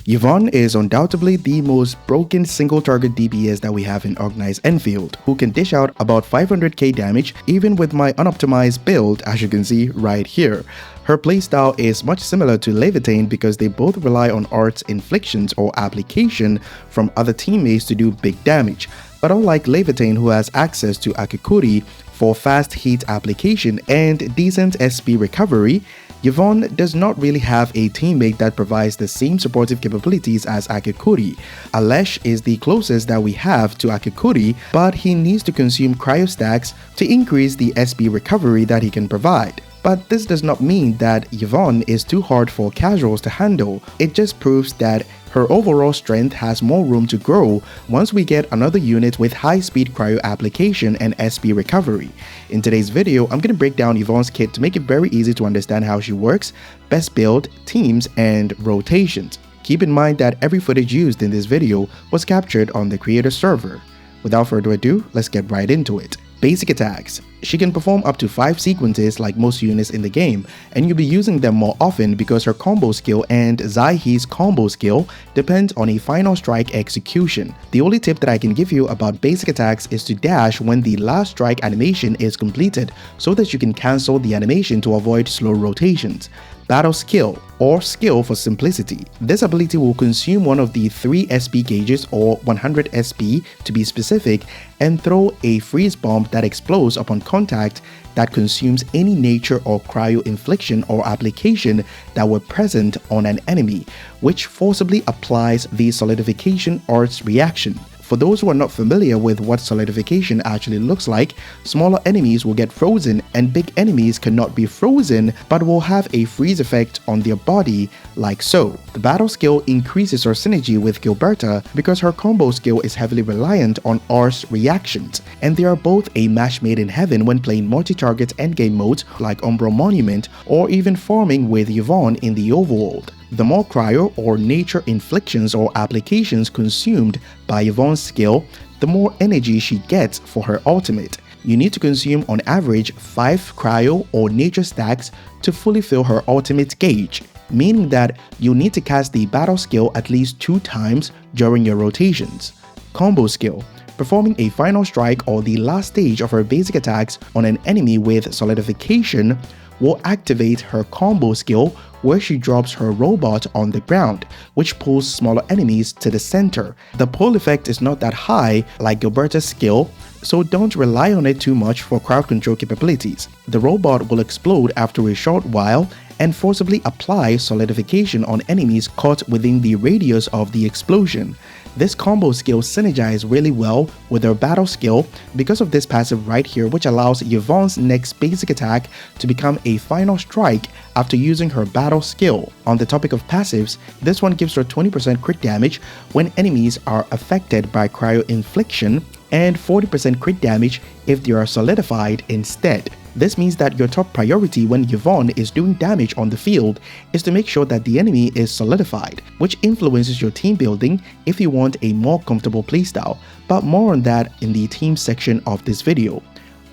Yvonne is undoubtedly the most broken single-target DPS that we have in Arknights Endfield, who can dish out about 500k damage even with my unoptimized build, as you can see right here. Her playstyle is much similar to Leviathan because they both rely on arts inflictions or application from other teammates to do big damage. But unlike Leviathan, who has access to Akikuri for fast heat application and decent SP recovery, Yvonne does not really have a teammate that provides the same supportive capabilities as Akikuri. Alesh is the closest that we have to Akikuri, but he needs to consume cryo stacks to increase the SP recovery that he can provide. But this does not mean that Yvonne is too hard for casuals to handle. It just proves that her overall strength has more room to grow once we get another unit with high-speed cryo application and SP recovery. In today's video, I'm going to break down Yvonne's kit to make it very easy to understand how she works, best build, teams, and rotations. Keep in mind that every footage used in this video was captured on the creator server. Without further ado, let's get right into it. Basic attacks. She can perform up to 5 sequences like most units in the game, and you'll be using them more often because her combo skill and Zaihi's combo skill depend on a final strike execution. The only tip that I can give you about basic attacks is to dash when the last strike animation is completed so that you can cancel the animation to avoid slow rotations. Battle skill, or skill for simplicity. This ability will consume one of the 3 SP gauges or 100 SP to be specific and throw a freeze bomb that explodes upon contact that consumes any nature or cryo infliction or application that were present on an enemy, which forcibly applies the solidification arts reaction. For those who are not familiar with what solidification actually looks like, smaller enemies will get frozen and big enemies cannot be frozen but will have a freeze effect on their body like so. The battle skill increases her synergy with Gilberta because her combo skill is heavily reliant on R's reactions, and they are both a match made in heaven when playing multi-target endgame modes like Umbral Monument or even farming with Yvonne in the overworld. The more cryo or nature inflictions or applications consumed by Yvonne's skill, the more energy she gets for her ultimate. You need to consume on average 5 cryo or nature stacks to fully fill her ultimate gauge, meaning that you'll need to cast the battle skill at least 2 times during your rotations. Combo skill. Performing a final strike or the last stage of her basic attacks on an enemy with solidification will activate her combo skill where she drops her robot on the ground, which pulls smaller enemies to the center. The pull effect is not that high like Gilberta's skill, so don't rely on it too much for crowd control capabilities. The robot will explode after a short while and forcibly apply solidification on enemies caught within the radius of the explosion. This combo skill synergizes really well with her battle skill because of this passive right here, which allows Yvonne's next basic attack to become a final strike after using her battle skill. On the topic of passives, this one gives her 20% crit damage when enemies are affected by cryo infliction and 40% crit damage if they are solidified instead. This means that your top priority when Yvonne is doing damage on the field is to make sure that the enemy is solidified, which influences your team building if you want a more comfortable playstyle, but more on that in the team section of this video.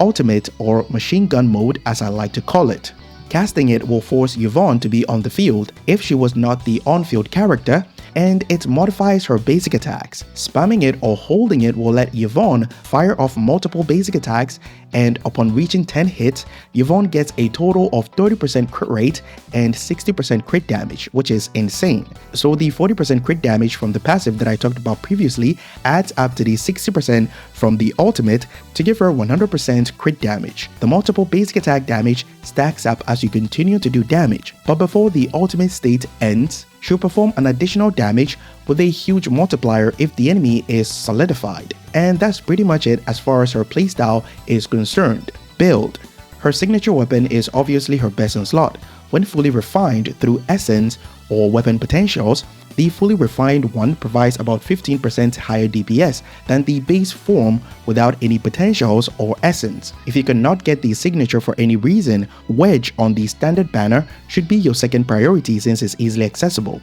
Ultimate, or machine gun mode as I like to call it. Casting it will force Yvonne to be on the field if she was not the on-field character, and it modifies her basic attacks. Spamming it or holding it will let Yvonne fire off multiple basic attacks, and upon reaching 10 hits, Yvonne gets a total of 30% crit rate and 60% crit damage, which is insane. So the 40% crit damage from the passive that I talked about previously adds up to the 60% from the ultimate to give her 100% crit damage. The multiple basic attack damage stacks up as you continue to do damage, but before the ultimate state ends, she'll perform an additional damage with a huge multiplier if the enemy is solidified. And that's pretty much it as far as her playstyle is concerned. Build. Her signature weapon is obviously her best in slot. When fully refined through essence or weapon potentials, the fully refined one provides about 15% higher DPS than the base form without any potentials or essence. If you cannot get the signature for any reason, Wedge on the standard banner should be your second priority since it's easily accessible.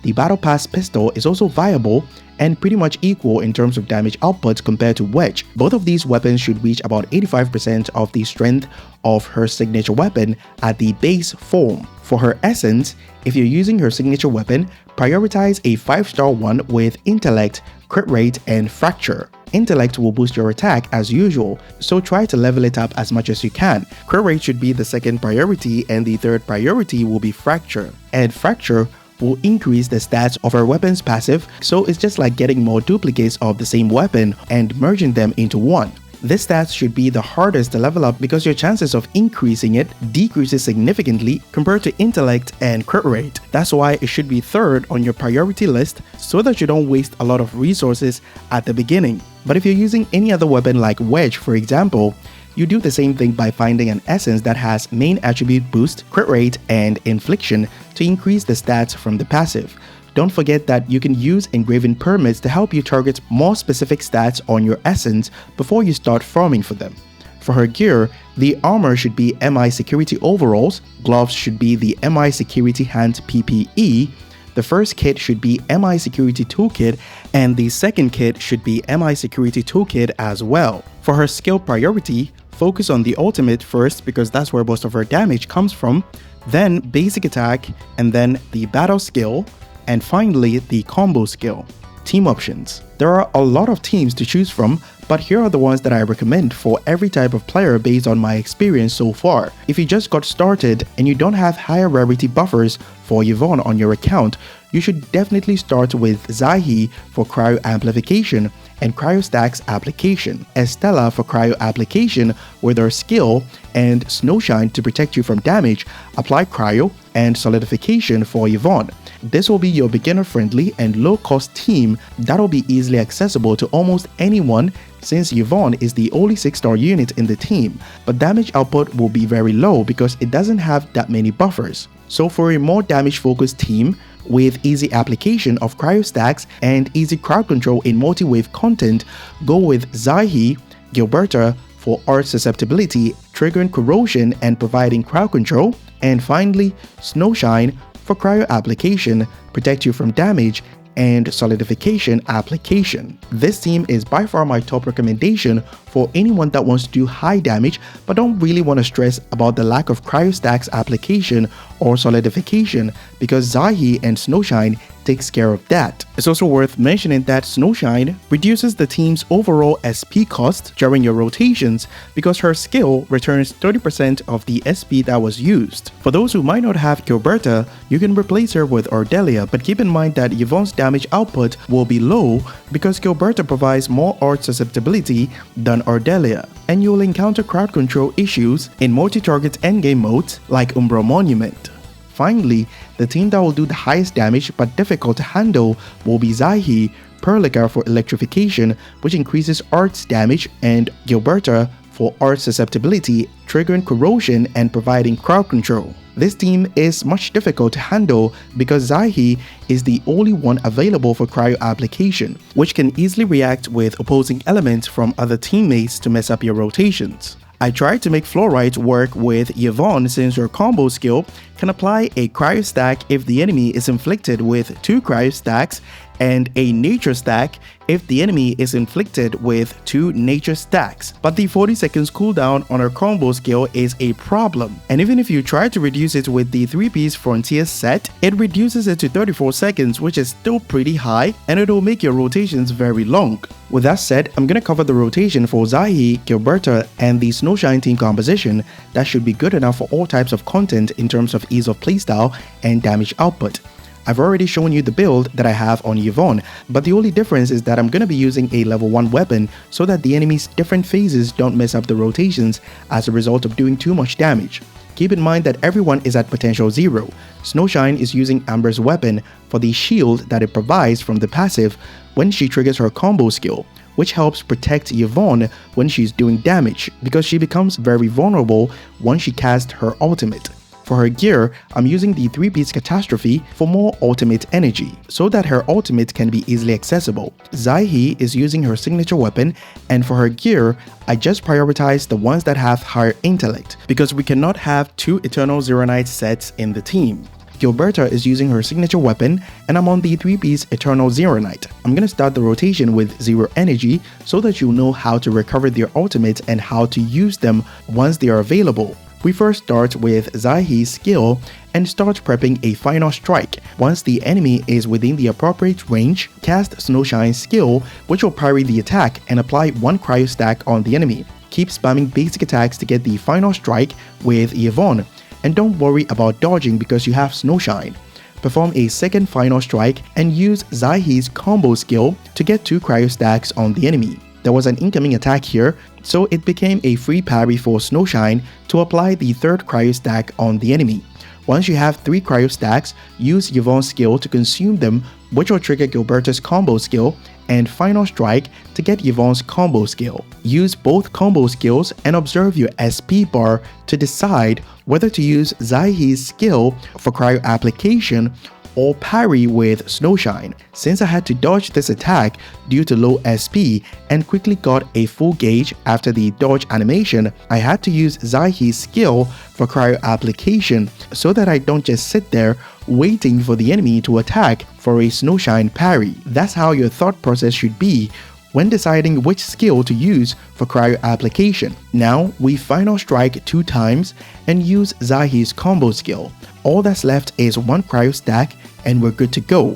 the Battle Pass pistol is also viable and pretty much equal in terms of damage output compared to Wedge. Both of these weapons should reach about 85% of the strength of her signature weapon at the base form. For her essence, if you're using her signature weapon, prioritize a 5-star one with Intellect, Crit Rate, and Fracture. Intellect will boost your attack as usual, so try to level it up as much as you can. Crit Rate should be the second priority, and the third priority will be Fracture. And Fracture will increase the stats of her weapon's passive, so it's just like getting more duplicates of the same weapon and merging them into one. This stats should be the hardest to level up because your chances of increasing it decreases significantly compared to Intellect and Crit Rate. That's why it should be third on your priority list so that you don't waste a lot of resources at the beginning. But if you're using any other weapon like Wedge, for example, you do the same thing by finding an essence that has main attribute boost, crit rate, and infliction to increase the stats from the passive. Don't forget that you can use engraving permits to help you target more specific stats on your essence before you start farming for them. For her gear, the armor should be MI Security Overalls, gloves should be the MI Security Hand PPE, the first kit should be MI Security Toolkit, and the second kit should be MI Security Toolkit as well. For her skill priority, focus on the ultimate first because that's where most of her damage comes from, then basic attack, and then the battle skill, and finally the combo skill. Team options. There are a lot of teams to choose from, but here are the ones that I recommend for every type of player based on my experience so far. If you just got started and you don't have higher rarity buffers for Yvonne on your account, you should definitely start with Zaihi for cryo amplification and Cryostacks application, Estella for cryo application with her skill, and Snowshine to protect you from damage, apply cryo, and solidification for Yvonne. This will be your beginner-friendly and low-cost team that will be easily accessible to almost anyone since Yvonne is the only 6-star unit in the team, but damage output will be very low because it doesn't have that many buffers. So for a more damage-focused team, with easy application of Cryostacks and easy crowd control in multi-wave content, go with Zaihi, Gilberta for art susceptibility, triggering corrosion and providing crowd control, and finally Snowshine for cryo application, protect you from damage, and solidification application. This team is by far my top recommendation for anyone that wants to do high damage but don't really want to stress about the lack of Cryostacks application or solidification because Zaihi and Snowshine takes care of that. It's also worth mentioning that Snowshine reduces the team's overall SP cost during your rotations because her skill returns 30% of the SP that was used. For those who might not have Gilberta, you can replace her with Ardelia, but keep in mind that Yvonne's damage output will be low because Gilberta provides more art susceptibility than Ardelia, and you'll encounter crowd control issues in multi-target endgame modes like Umbral Monument. Finally, the team that will do the highest damage but difficult to handle will be Zaihi, Perlica for electrification, which increases art's damage, and Gilberta for art susceptibility, triggering corrosion and providing crowd control. This team is much difficult to handle because Zaihi is the only one available for cryo application, which can easily react with opposing elements from other teammates to mess up your rotations. I tried to make Fluorite work with Yvonne since her combo skill can apply a cryo stack if the enemy is inflicted with 2 cryo stacks and a nature stack if the enemy is inflicted with 2 nature stacks. But the 40 seconds cooldown on her combo skill is a problem, and even if you try to reduce it with the 3-piece Frontier set, it reduces it to 34 seconds, which is still pretty high, and it will make your rotations very long. With that said, I'm gonna cover the rotation for Zaihi, Gilberta, and the Snowshine team composition that should be good enough for all types of content in terms of ease of playstyle and damage output. I've already shown you the build that I have on Yvonne, but the only difference is that I'm going to be using a level 1 weapon so that the enemy's different phases don't mess up the rotations as a result of doing too much damage. Keep in mind that everyone is at potential 0. Snowshine is using Amber's weapon for the shield that it provides from the passive when she triggers her combo skill, which helps protect Yvonne when she's doing damage because she becomes very vulnerable once she casts her ultimate. For her gear, I'm using the 3-piece Catastrophe for more ultimate energy, so that her ultimate can be easily accessible. Zaihi is using her signature weapon, and for her gear, I just prioritize the ones that have higher intellect, because we cannot have 2 Eternal Zero Knight sets in the team. Gilberta is using her signature weapon, and I'm on the 3-piece Eternal Zero Knight. I'm gonna start the rotation with zero energy so that you'll know how to recover their ultimates and how to use them once they are available. We first start with Zaihi's skill and start prepping a final strike. Once the enemy is within the appropriate range, cast Snowshine's skill, which will parry the attack and apply 1 cryo stack on the enemy. Keep spamming basic attacks to get the final strike with Yvonne, and don't worry about dodging because you have Snowshine. Perform a second final strike and use Zaihi's combo skill to get 2 cryo stacks on the enemy. There was an incoming attack here, so it became a free parry for Snowshine to apply the 3rd cryo stack on the enemy. Once you have 3 cryo stacks, use Yvonne's skill to consume them, which will trigger Gilberta's combo skill, and final strike to get Yvonne's combo skill. Use both combo skills and observe your SP bar to decide whether to use Zaihi's skill for cryo application or parry with Snowshine. Since I had to dodge this attack due to low SP and quickly got a full gauge after the dodge animation, I had to use Zaihi's skill for cryo application so that I don't just sit there waiting for the enemy to attack for a Snowshine parry. That's how your thought process should be when deciding which skill to use for cryo application. Now we final strike 2 times and use Zaihi's combo skill. All that's left is 1 cryo stack and we're good to go.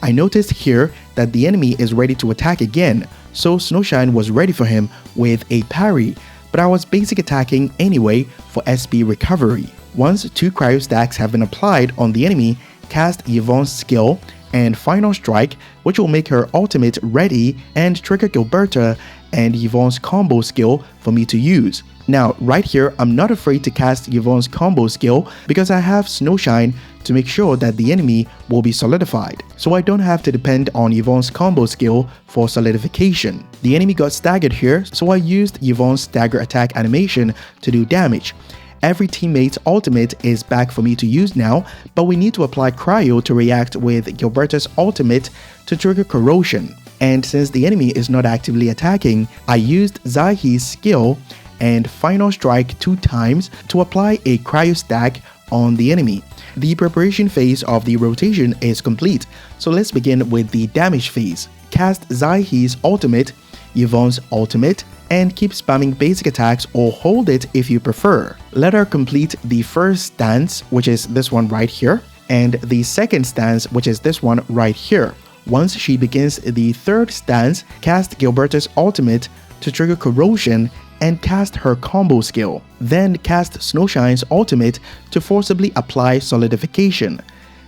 I noticed here that the enemy is ready to attack again, so Snowshine was ready for him with a parry, but I was basic attacking anyway for SP recovery. Once 2 cryo stacks have been applied on the enemy, cast Yvonne's skill and final strike, which will make her ultimate ready and trigger Gilberta and Yvonne's combo skill for me to use. Now right here, I'm not afraid to cast Yvonne's combo skill because I have Snowshine to make sure that the enemy will be solidified, so I don't have to depend on Yvonne's combo skill for solidification. The enemy got staggered here, so I used Yvonne's stagger attack animation to do damage. Every teammate's ultimate is back for me to use now, but we need to apply cryo to react with Gilberta's ultimate to trigger corrosion. And since the enemy is not actively attacking, I used Zaihi's skill and final strike 2 times to apply a cryo stack on the enemy. The preparation phase of the rotation is complete, so let's begin with the damage phase. Cast Zaihi's ultimate, Yvonne's ultimate, and keep spamming basic attacks or hold it if you prefer. Let her complete the first stance, which is this one right here, and the second stance, which is this one right here. Once she begins the 3rd stance, cast Gilberta's ultimate to trigger corrosion and cast her combo skill. Then cast Snowshine's ultimate to forcibly apply solidification.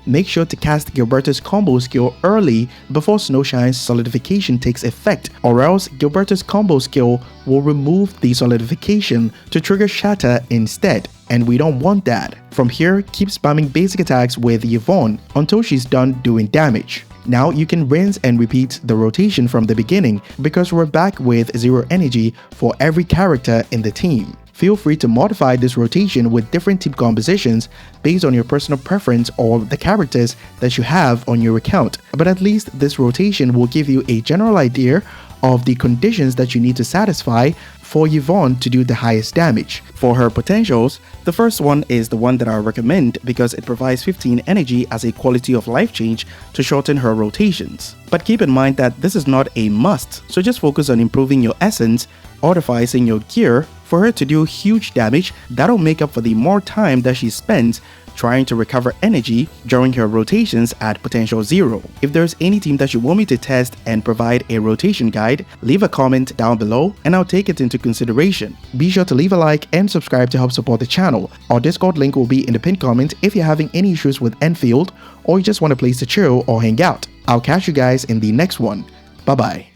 Make sure to cast Gilberta's combo skill early before Snowshine's solidification takes effect, or else Gilberta's combo skill will remove the solidification to trigger Shatter instead, and we don't want that. From here, keep spamming basic attacks with Yvonne until she's done doing damage. Now you can rinse and repeat the rotation from the beginning because we're back with 0 energy for every character in the team. Feel free to modify this rotation with different team compositions based on your personal preference or the characters that you have on your account, but at least this rotation will give you a general idea of the conditions that you need to satisfy for Yvonne to do the highest damage. For her potentials, the first one is the one that I recommend because it provides 15 energy as a quality of life change to shorten her rotations. But keep in mind that this is not a must, so just focus on improving your essence, artificing your gear for her to do huge damage that'll make up for the more time that she spends trying to recover energy during her rotations at potential 0. If there's any team that you want me to test and provide a rotation guide, leave a comment down below and I'll take it into consideration. Be sure to leave a like and subscribe to help support the channel. Our Discord link will be in the pinned comment if you're having any issues with Enfield or you just want a place to chill or hang out. I'll catch you guys in the next one. Bye bye.